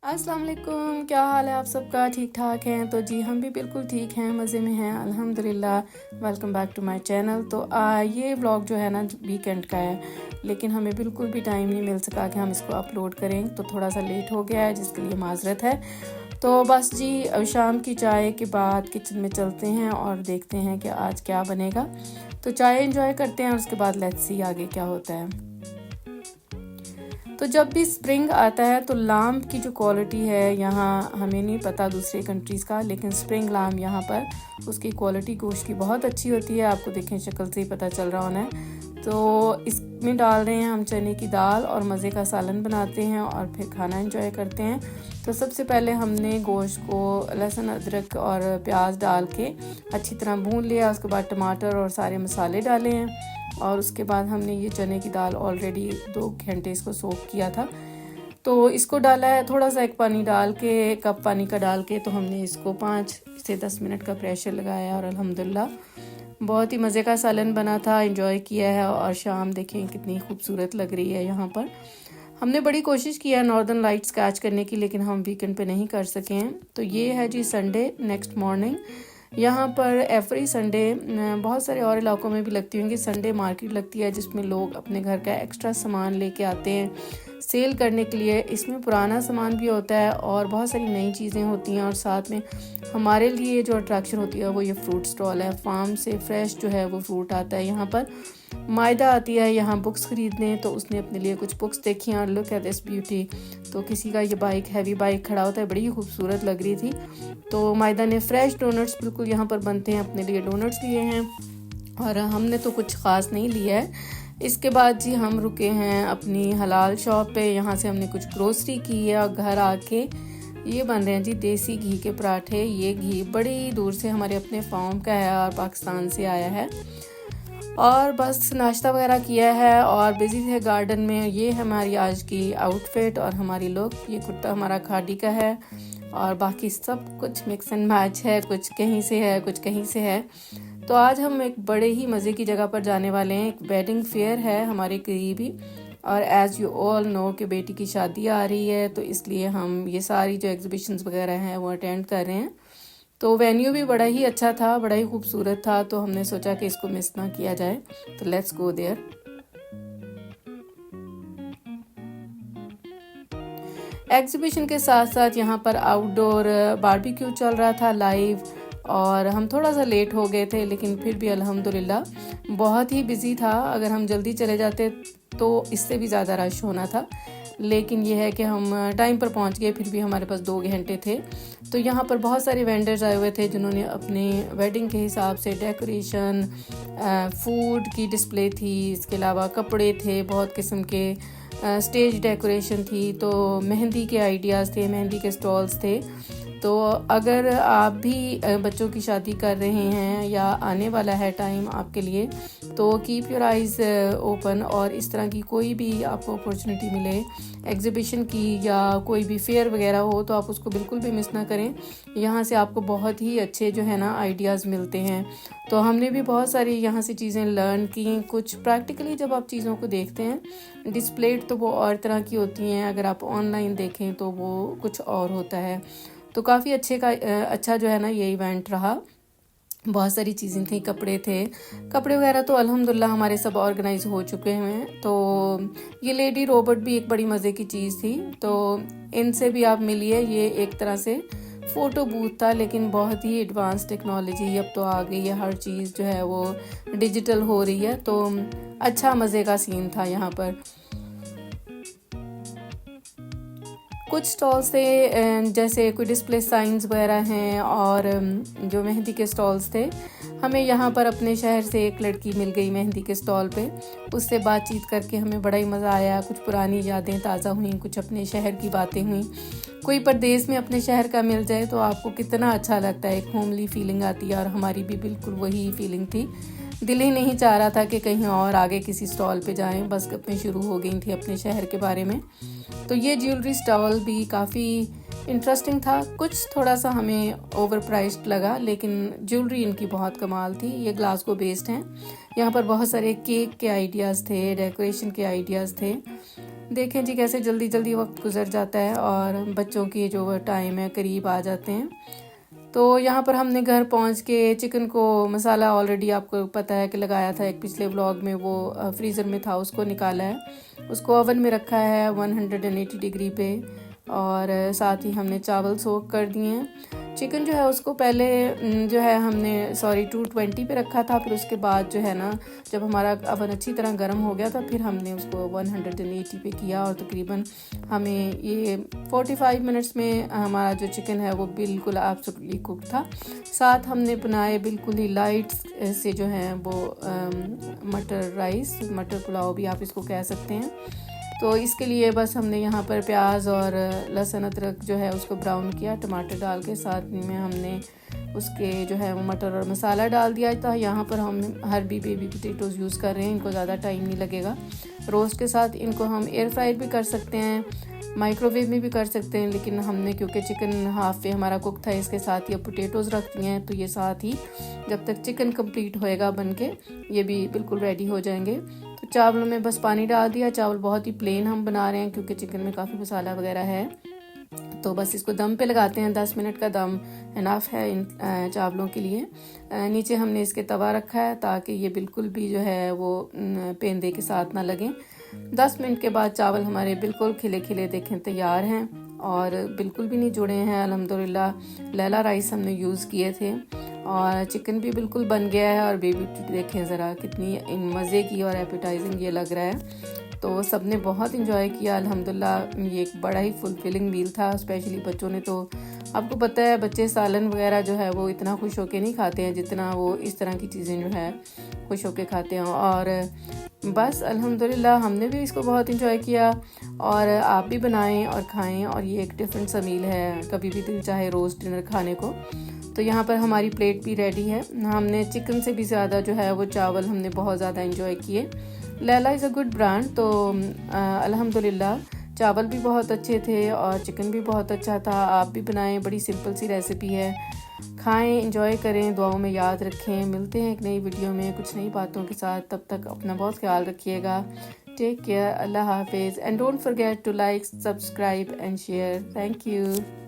अस्सलाम वालेकुम, क्या हाल है आप सबका? ठीक ठाक हैं? तो जी हम भी बिल्कुल ठीक हैं, मज़े में हैं अल्हम्दुलिल्लाह। Welcome back to my channel. तो ये व्लॉग जो है ना वीकेंड का है, लेकिन हमें बिल्कुल भी टाइम नहीं मिल सका कि हम इसको अपलोड करें, तो थोड़ा सा लेट हो गया है जिसके लिए माजरत है। तो बस जी शाम की चाय के बाद किचन में चलते हैं और देखते हैं कि आज क्या बनेगा। तो चाय एंजॉय करते हैं और उसके बाद लेट्स सी आगे क्या होता है। तो जब भी स्प्रिंग आता है तो लाम की जो क्वालिटी है यहाँ, हमें नहीं पता दूसरे कंट्रीज़ का, लेकिन स्प्रिंग लाम यहाँ पर उसकी क्वालिटी गोश्त की बहुत अच्छी होती है। आपको देखें शक्ल से ही पता चल रहा होना है। तो इसमें डाल रहे हैं हम चने की दाल और मज़े का सालन बनाते हैं और फिर खाना एंजॉय करते हैं। तो सबसे पहले हमने गोश्त को लहसुन अदरक और प्याज डाल के अच्छी तरह भून लिया। उसके बाद टमाटर और सारे मसाले डाले हैं और उसके बाद हमने ये चने की दाल ऑलरेडी 2 घंटे इसको सोक किया था, तो इसको डाला है। थोड़ा सा एक पानी डाल के, कप पानी का डाल के, तो हमने इसको 5 से 10 मिनट का प्रेशर लगाया और अल्हम्दुलिल्लाह बहुत ही मज़े का सालन बना था। एंजॉय किया है और शाम देखें कितनी खूबसूरत लग रही है यहाँ पर। हमने बड़ी कोशिश की है नॉर्दर्न लाइट्स कैच करने की, लेकिन हम वीकेंड पे नहीं कर सके हैं। तो ये है जी संडे नेक्स्ट मॉर्निंग। यहाँ पर एवरी संडे, बहुत सारे और इलाकों में भी लगती होंगी, संडे मार्केट लगती है जिसमें लोग अपने घर का एक्स्ट्रा सामान लेके आते हैं सेल करने के लिए। इसमें पुराना सामान भी होता है और बहुत सारी नई चीज़ें होती हैं, और साथ में हमारे लिए जो अट्रैक्शन होती है वो ये फ्रूट स्टॉल है। फार्म से फ्रेश जो है वो फ्रूट आता है यहाँ पर। मायदा आती है यहाँ बुक्स ख़रीदने, तो उसने अपने लिए कुछ बुक्स देखी और लुक एट दिस ब्यूटी। तो किसी का ये बाइक, हैवी बाइक खड़ा होता है, बड़ी ही खूबसूरत लग रही थी। तो मायदा ने फ्रेश डोनट्स बिल्कुल यहाँ पर बनते हैं, अपने लिए डोनट्स लिए हैं और हमने तो कुछ ख़ास नहीं लिया है। इसके बाद जी हम रुके हैं अपनी हलाल शॉप पे। यहाँ से हमने कुछ ग्रोसरी की है और घर आके ये बन रहे हैं जी देसी घी के पराठे। ये घी बड़ी दूर से हमारे अपने फार्म का है और पाकिस्तान से आया है। और बस नाश्ता वगैरह किया है और बिज़ी थे गार्डन में। ये हमारी आज की आउटफिट और हमारी लुक। ये कुर्ता हमारा खादी का है और बाकी सब कुछ मिक्स एंड मैच है, कुछ कहीं से है कुछ कहीं से है। तो आज हम एक बड़े ही मज़े की जगह पर जाने वाले हैं। एक वेडिंग फेयर है हमारे करीबी, और एज़ यू ऑल नो कि बेटी की शादी आ रही है, तो इसलिए हम ये सारी जो एग्जीबिशंस वगैरह हैं वो अटेंड कर रहे हैं। तो वेन्यू भी बड़ा ही अच्छा था, बड़ा ही खूबसूरत था, तो हमने सोचा कि इसको मिस ना किया जाए। तो लेट्स गो देयर। एग्जीबिशन के साथ साथ यहाँ पर आउटडोर बारबेक्यू चल रहा था लाइव, और हम थोड़ा सा लेट हो गए थे, लेकिन फिर भी अल्हम्दुलिल्लाह बहुत ही बिजी था। अगर हम जल्दी चले जाते तो इससे भी ज़्यादा रश होना था, लेकिन यह है कि हम टाइम पर पहुंच गए। फिर भी हमारे पास 2 घंटे थे। तो यहाँ पर बहुत सारे वेंडर्स आए हुए थे जिन्होंने अपने वेडिंग के हिसाब से डेकोरेशन, फूड की डिस्प्ले थी, इसके अलावा कपड़े थे बहुत किस्म के, स्टेज डेकोरेशन थी, तो मेहंदी के आइडियाज़ थे, मेहंदी के स्टॉल्स थे। तो अगर आप भी बच्चों की शादी कर रहे हैं या आने वाला है टाइम आपके लिए, तो कीप योर आइज़ ओपन, और इस तरह की कोई भी आपको अपॉर्चुनिटी मिले एग्जीबिशन की या कोई भी फेयर वगैरह हो, तो आप उसको बिल्कुल भी मिस ना करें। यहाँ से आपको बहुत ही अच्छे जो है ना आइडियाज़ मिलते हैं। तो हमने भी बहुत सारी यहाँ से चीज़ें लर्न की। कुछ प्रैक्टिकली जब आप चीज़ों को देखते हैं, डिस्प्लेड तो वो और तरह की होती हैं, अगर आप ऑनलाइन देखें तो वो कुछ और होता है। तो काफ़ी अच्छा जो है ना ये इवेंट रहा। बहुत सारी चीज़ें थी, कपड़े थे, कपड़े वगैरह तो अल्हम्दुलिल्लाह हमारे सब ऑर्गेनाइज हो चुके हैं। तो ये लेडी रोबोट भी एक बड़ी मज़े की चीज़ थी, तो इनसे भी आप मिलिए। ये एक तरह से फ़ोटो बूथ था, लेकिन बहुत ही एडवांस टेक्नोलॉजी अब तो आ गई है, हर चीज़ जो है वो डिजिटल हो रही है। तो अच्छा मज़े का सीन था यहाँ पर। कुछ स्टॉल्स थे जैसे कोई डिस्प्ले साइंस वगैरह हैं, और जो मेहंदी के स्टॉल्स थे। हमें यहाँ पर अपने शहर से एक लड़की मिल गई मेहंदी के स्टॉल पे, उससे बातचीत करके हमें बड़ा ही मज़ा आया। कुछ पुरानी यादें ताज़ा हुई, कुछ अपने शहर की बातें हुई। कोई परदेश में अपने शहर का मिल जाए तो आपको कितना अच्छा लगता है, एक होमली फीलिंग आती है, और हमारी भी बिल्कुल वही फीलिंग थी। दिल ही नहीं चाह रहा था कि कहीं और आगे किसी स्टॉल पे जाएं, बस गप्पें शुरू हो गई थी अपने शहर के बारे में। तो ये ज्वेलरी स्टॉल भी काफ़ी इंटरेस्टिंग था। कुछ थोड़ा सा हमें ओवर प्राइस्ड लगा, लेकिन ज्वेलरी इनकी बहुत कमाल थी। ये ग्लासगो बेस्ड हैं। यहाँ पर बहुत सारे केक के आइडियाज़ थे, डेकोरेशन के आइडियाज़ थे। देखें जी कैसे जल्दी जल्दी वक्त गुजर जाता है और बच्चों की जो टाइम है करीब आ जाते हैं। तो यहाँ पर हमने घर पहुँच के चिकन को मसाला ऑलरेडी आपको पता है कि लगाया था एक पिछले व्लॉग में, वो फ्रीज़र में था, उसको निकाला है, उसको ओवन में रखा है 180 डिग्री पे। और साथ ही हमने चावल सोक कर दिए हैं। चिकन जो है उसको पहले जो है हमने 220 पे रखा था, फिर उसके बाद जो है ना जब हमारा अवन अच्छी तरह गर्म हो गया था फिर हमने उसको 180 पे किया और तकरीबन हमें ये 45 मिनट्स में हमारा जो चिकन है वो बिल्कुल एब्सोल्युटली कुक था। साथ हमने बनाए बिल्कुल ही लाइट से जो है वो मटर राइस, मटर पुलाव भी आप इसको कह सकते हैं। तो इसके लिए बस हमने यहाँ पर प्याज और लहसुन अदरक जो है उसको ब्राउन किया टमाटर डाल के, साथ में हमने उसके जो है वो मटर और मसाला डाल दिया था। यहाँ पर हम हर्बी बेबी पोटैटोज़ यूज़ कर रहे हैं, इनको ज़्यादा टाइम नहीं लगेगा। रोस्ट के साथ इनको हम एयर फ्रायर भी कर सकते हैं, माइक्रोवेव में भी कर सकते हैं, लेकिन हमने क्योंकि चिकन हाफ पे हमारा कुक था इसके साथ ये पोटैटोज़ रख दिए हैं, तो ये साथ ही जब तक चिकन कंप्लीट होएगा बन के ये भी बिल्कुल रेडी हो जाएंगे। तो चावलों में बस पानी डाल दिया। चावल बहुत ही प्लेन हम बना रहे हैं क्योंकि चिकन में काफ़ी मसाला वगैरह है। तो बस इसको दम पे लगाते हैं, 10 मिनट का दम इनफ है इन चावलों के लिए। नीचे हमने इसके तवा रखा है ताकि ये बिल्कुल भी जो है वो पेंदे के साथ ना लगें। 10 मिनट के बाद चावल हमारे बिल्कुल खिले खिले देखें तैयार हैं और बिल्कुल भी नहीं जुड़े हैं। अल्हम्दुलिल्लाह लैला राइस हमने यूज़ किए थे और चिकन भी बिल्कुल बन गया है। और बेबी देखें ज़रा कितनी मज़े की और एपेटाइजिंग ये लग रहा है। तो सबने बहुत इंजॉय किया अल्हम्दुलिल्लाह। ये एक बड़ा ही फुलफिलिंग मील था, स्पेशली बच्चों ने। तो आपको पता है बच्चे सालन वगैरह जो है वो इतना खुश होके नहीं खाते हैं जितना वो इस तरह की चीज़ें जो है खुश होके खाते हैं। और बस अल्हम्दुलिल्लाह हमने भी इसको बहुत इंजॉय किया और आप भी बनाएं और खाएं। और ये एक डिफरेंट सा मील है, कभी भी दिल चाहे रोज़ डिनर खाने को। तो यहाँ पर हमारी प्लेट भी रेडी है। हमने चिकन से भी ज़्यादा जो है वो चावल हमने बहुत ज़्यादा इंजॉय किए। Laila is a good brand, तो अल्हम्दुलिल्लाह चावल भी बहुत अच्छे थे और चिकन भी बहुत अच्छा था। आप भी बनाएं, बड़ी सिंपल सी रेसिपी है, खाएं, इंजॉय करें, दुआओं में याद रखें। मिलते हैं एक नई वीडियो में कुछ नई बातों के साथ, तब तक अपना बहुत ख्याल रखिएगा। टेक केयर, अल्लाह हाफिज़ and don't forget to like, subscribe and share. Thank you.